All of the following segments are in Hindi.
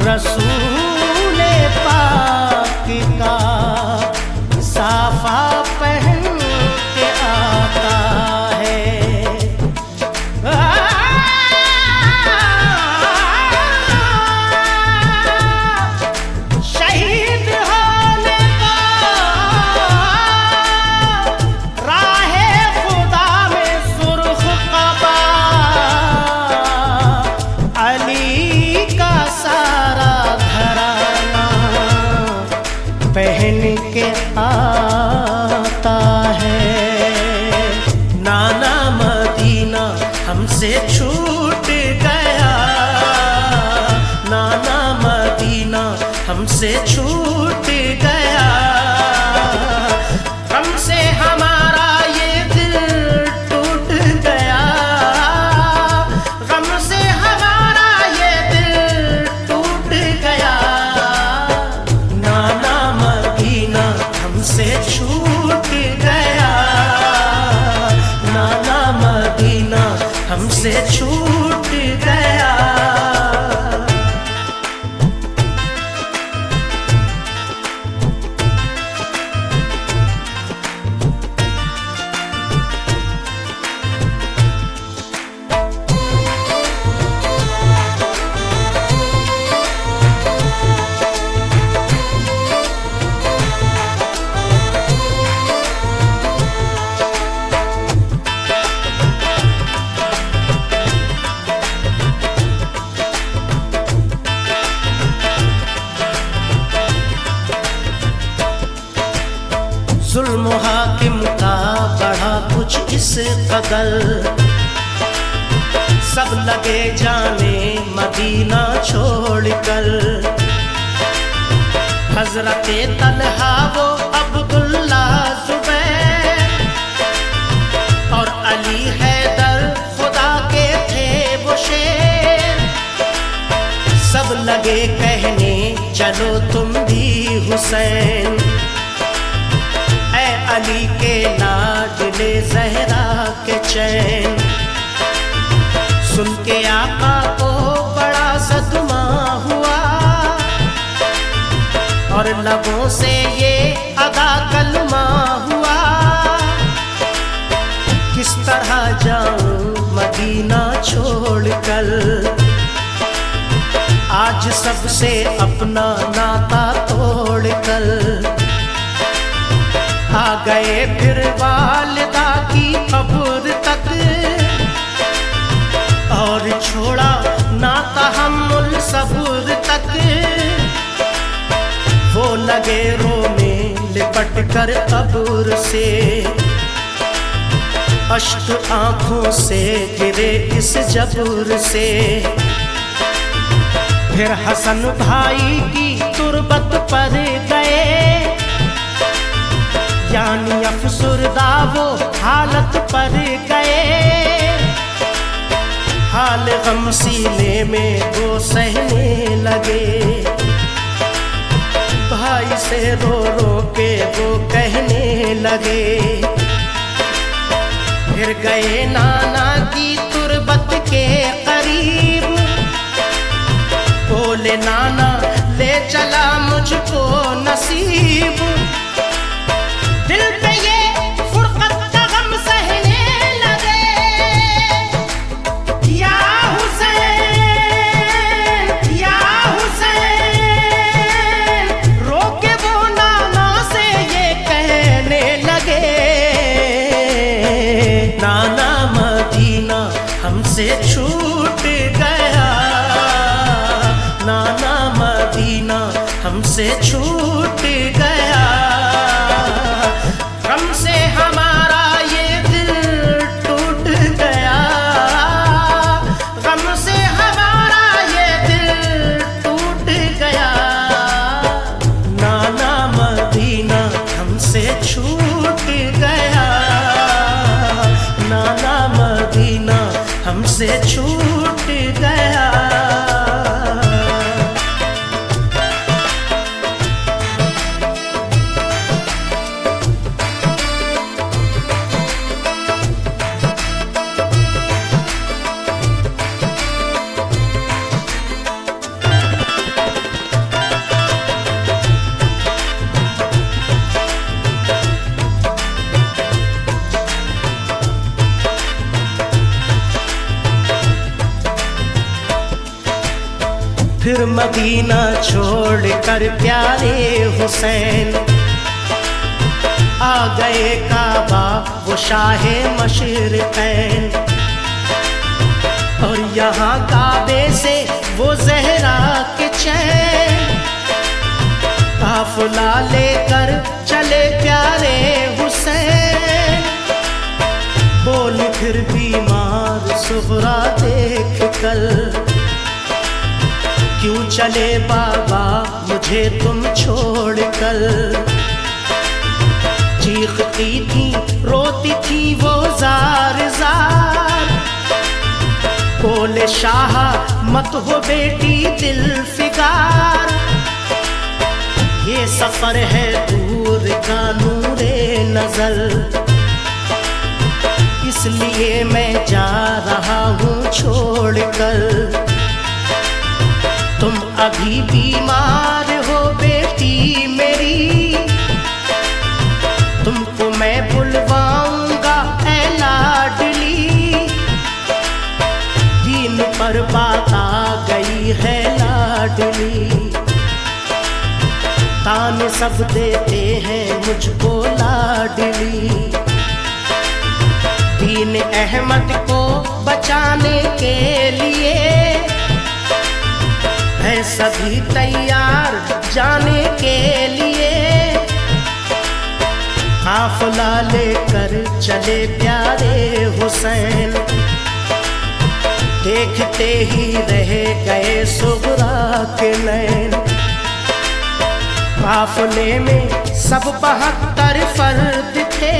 रसूले पाक का साफा पहन के आता है। शहीद होने का राहे खुदा में सुर्ख कबा अली का सारा घराना पहन के आता है। नाना मदीना हमसे छूट गया, नाना मदीना हमसे छूट गया। हमसे हमारा ये दिल टूट गया, हमसे हमारा ये दिल टूट गया। नाना मदीना हमसे छूट गया, नाना मदीना हमसे छूट गया। जुल्म हाकिम का बढ़ा कुछ इस कदर, सब लगे जाने मदीना छोड़कर। हजरत तलहा वो अब्दुल्ला जुबैर और अली हैदर खुदा के थे वो शेर। सब लगे कहने चलो तुम भी हुसैन, अली के लाडले ज़हरा के चैन। सुन के आका को बड़ा सदमा हुआ और लबों से ये अदा कलमा हुआ। किस तरह जाऊं मदीना छोड़कर, आज सबसे अपना नाता तोड़कर। आ गए फिर वालिदा की कब्र तक और छोड़ा नाता हम्मुल सबूर तक। वो लगे रोने लिपट कर कब्र से, अश्क आंखों से गिरे इस जबूर से। फिर हसन भाई की तुरबत पर गए, यानी अफसुरदा वो हालत पर गए। हाल गम सीने में वो सहने लगे, भाई से रो रो के वो कहने लगे। फिर गए नाना की तुरबत के करीब, बोले नाना ले चला मुझको नसीब। दिल पे ये फुरकत का गम सहने लगे, या हुसैन या हुसैन। रोके वो नाना से ये कहने लगे, नाना मदीना हमसे छूट गया, नाना मदीना हमसे छूट गया। हमसे हमारा ये दिल टूट गया, हमसे हमारा ये दिल टूट गया। नाना मदीना हमसे छूट गया, नाना मदीना हमसे छूट गया। मदीना छोड़ कर प्यारे हुसैन आ गए काबा वो शाहे मशरिक़ैन। और यहाँ काबे से वो ज़हरा के चैन काफ़िला लेकर चले प्यारे हुसैन। बोल फिर बीमार सुग़रा देख कर, क्यों चले बाबा मुझे तुम छोड़ कर। चीखती थी रोती थी वो जार जार, बोले शाह मत हो बेटी दिल फिगार। ये सफर है दूर का नूरे नजर, इसलिए मैं जा रहा हूँ छोड़ कर। तुम अभी बीमार हो बेटी मेरी, तुमको मैं बुलवाऊंगा ऐ लाडली। दीन पर बात आ गई है लाडली, ताने सब देते हैं मुझको लाडली। दीन अहमद को बचाने के लिए है सभी तैयार जाने के लिए। काफ़िला लेकर चले प्यारे हुसैन, देखते ही रह गए सुग़रा के नैन। काफ़िले में सब 72 फर्द थे,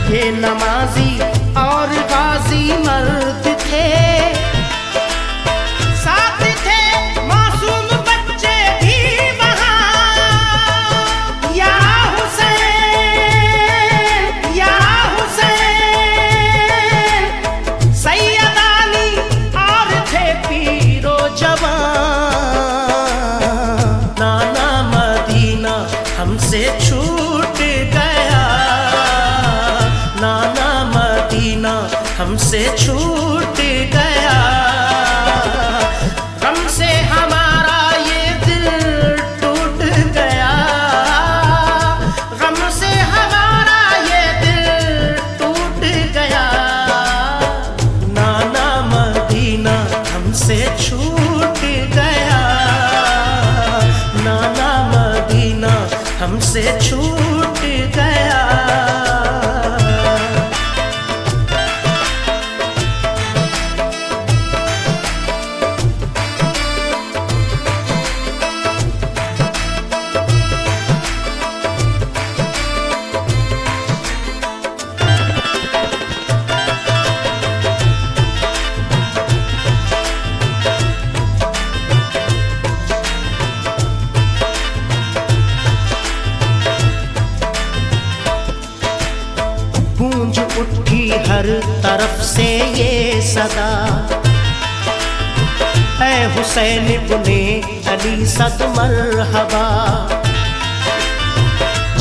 ये नमाजी और गाजी मर्द थे। साथ थे मासूम बच्चे भी वहाँ, या हुसैन या हुसैन। सैयदानी और थे पीरो जवान। नाना मदीना हमसे छूट गया, नाना मदीना हमसे छूट गया। हमसे हमारा ये दिल टूट गया, गम से हमारा ये दिल टूट गया। नाना मदीना हमसे छूट गया, नाना मदीना हमसे छूट गया। गूंज उठी हर तरफ से ये सदा, ऐ हुसैन इब्ने अली सद मरहबा।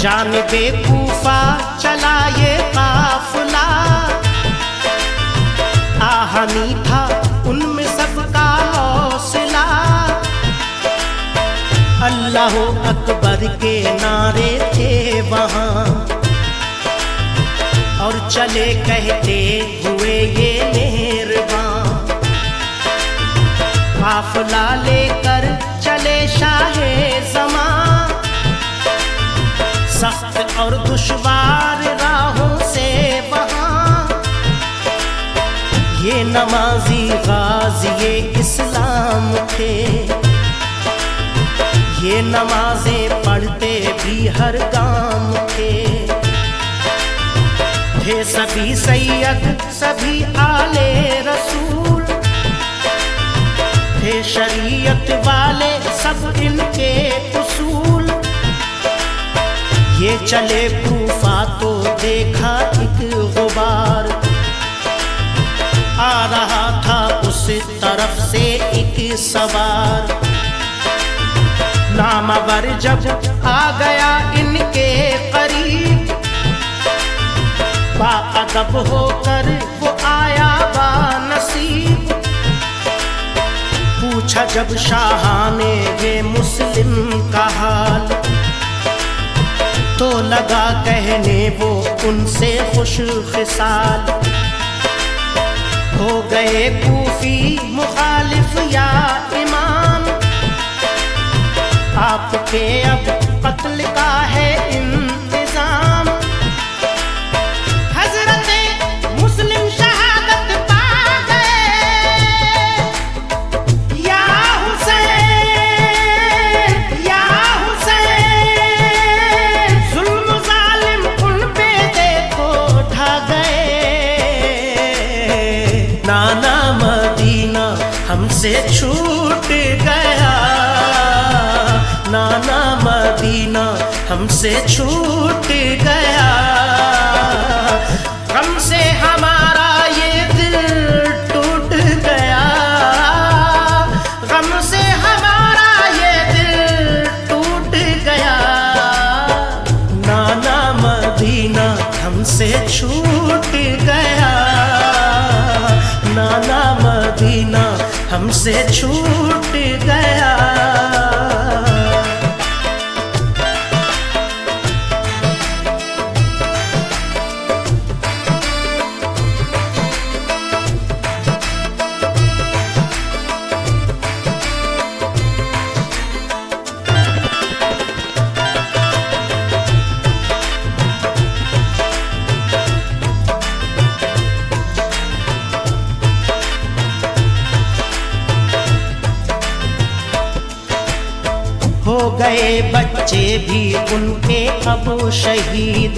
जानिबे कूफा चला ये काफ़िला, आहनी था उनमें सबका हौसला। अल्लाह अकबर के नारे थे वहाँ, और चले कहते हुए ये मेहरबान। काफ़िला लेकर चले शाहे ज़मां, सख्त और दुश्वार राहों से वहाँ। ये नमाजी गाज़ी इस्लाम थे, ये नमाज़ें पढ़ते भी हर गाम थे। थे सभी सैयद सभी आले रसूल, थे शरीयत वाले सब इनके उसूल। ये चले कूफा तो देखा एक गुबार, आ रहा था उस तरफ से एक सवार। नामवर जब आ गया इनके करीब, बाअदब होकर वो आया बानसीब। पूछ पूछा जब शाह ने ये मुस्लिम का हाल, तो लगा कहने वो उनसे खुश खिसाल। हो गए कूफी मुखालिफ या इमाम, आपके अब कत्ल का है इंतजाम। हजरते मुस्लिम शहादत पा गए, या हुसैन या हुसैन, जुल्म जालिम उन पे देखो ढा गए। नाना मदीना हमसे छूट गया, नाना मदीना हमसे छूट गया। गम से हमारा ये दिल टूट गया, गम से हमारा ये दिल टूट गया। नाना मदीना हमसे छूट गया, नाना मदीना हमसे छूट गया। हो गए बच्चे भी उनके अब शहीद,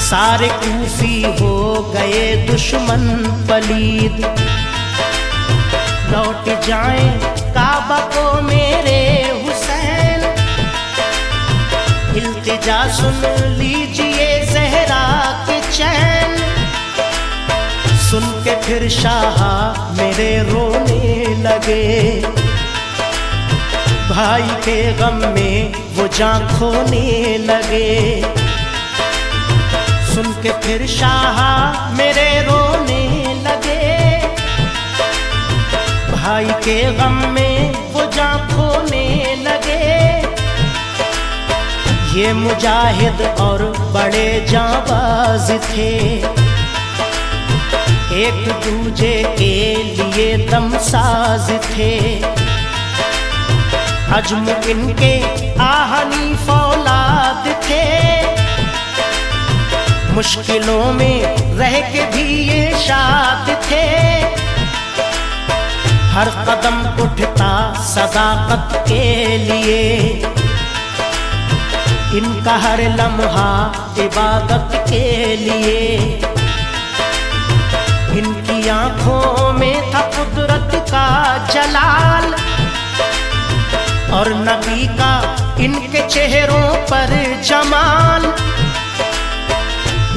सारे कूफी हो गए दुश्मन पलीद। लौट जाएं काबा को मेरे हुसैन, इल्तिजा सुन लीजिए ज़हरा के चैन। सुन के फिर शाह मेरे रोने लगे, भाई के गम में वो जान खोने लगे। सुन के फिर शाह मेरे रोने लगे, भाई के गम में वो जान खोने लगे। ये मुजाहिद और बड़े जाबाज थे, एक दूजे के लिए दमसाज थे। अजम इनके आहनी फौलाद थे, मुश्किलों में रह के भी ये शाद थे। हर कदम उठता सदाकत के लिए, इनका हर लम्हा इबादत के लिए। इनकी आंखों में था कुदरत का जलाल, और नबी का इनके चेहरों पर जमाल।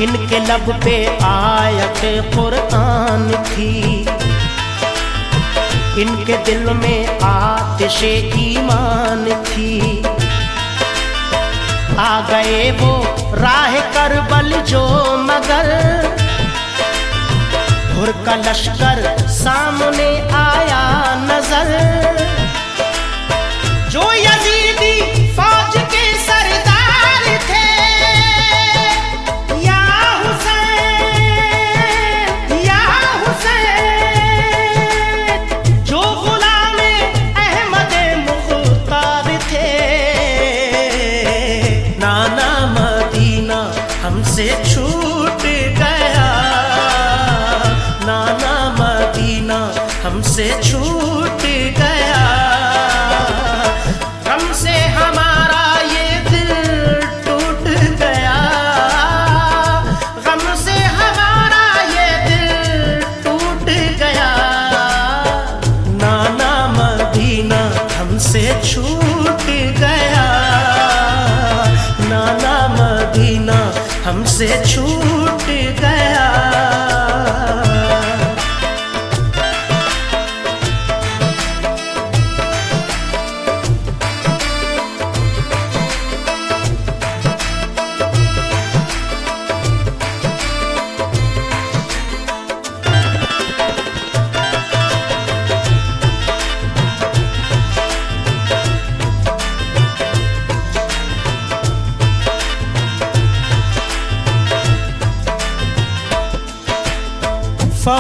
इनके लब पे आयत कुरान थी, इनके दिल में आतिशे ईमान थी। आ गए वो राह करबल जो मगर, हुर का लश्कर सामने आया नजर। जो यजीदी फौज के सरदार थे, या हुसैन या हुसैन, जो गुलामे अहमद मुख्तार थे। नाना मदीना हमसे छूट गया, नाना मदीना हमसे छूट गया। गम से हमारा ये दिल टूट गया, गम से हमारा ये दिल टूट गया। नाना मदीना हमसे छूट गया, नाना मदीना हमसे छूट गया।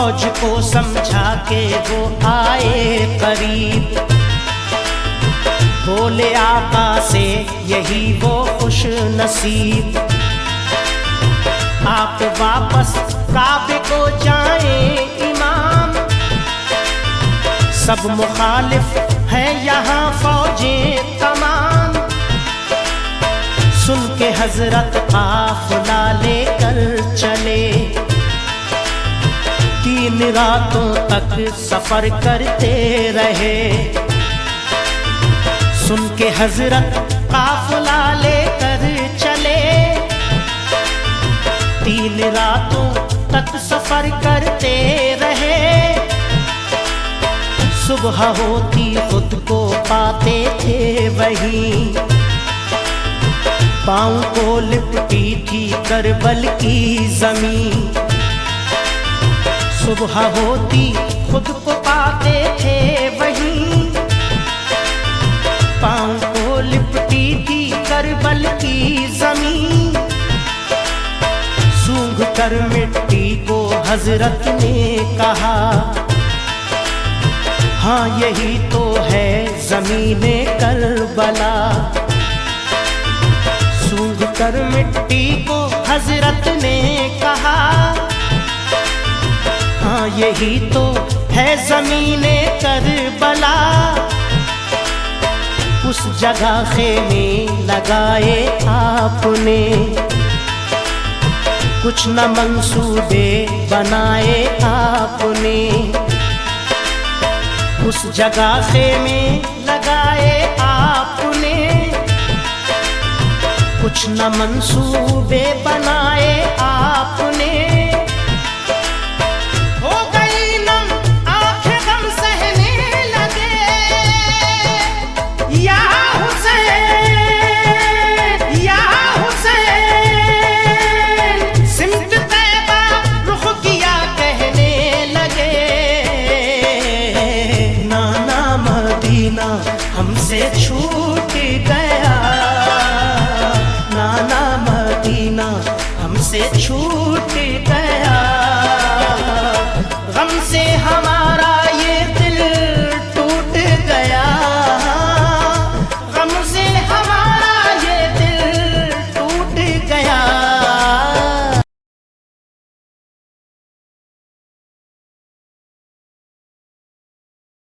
फौज को समझा के वो आए करीब, बोले आका से यही वो खुश नसीब, आप वापस काबे को जाएं इमाम, सब मुखालिफ है यहाँ फौजें तमाम। सुन के हजरत काफिला लेकर चले, 3 रातों तक सफर करते रहे। सुन के हजरत काफिला लेकर चले, 3 रातों तक सफर करते रहे। सुबह होती खुद को पाते थे वहीं, पाँव को लिपटी थी करबल की जमीन। सुबह होती खुद को पाते थे वहीं, पाँव को लिपटी थी करबल की जमीन। सूंघ कर मिट्टी को हजरत ने कहा, हाँ यही तो है ज़मीने करबला। सूंघ कर मिट्टी को हजरत ने कहा, हाँ यही तो है ज़मीने करबला। उस जगह खेमे लगाए आपने, कुछ न मंसूबे बनाए आपने। उस जगह खेमे लगाए आपने, कुछ न मंसूबे बनाए आपने। हो गई नम आंखें गम सहने लगे, या हुसैन या हुसैन। सिमत तैबा रुख किया कहने लगे, नाना मदीना हमसे छूट गया, नाना मदीना हमसे छूट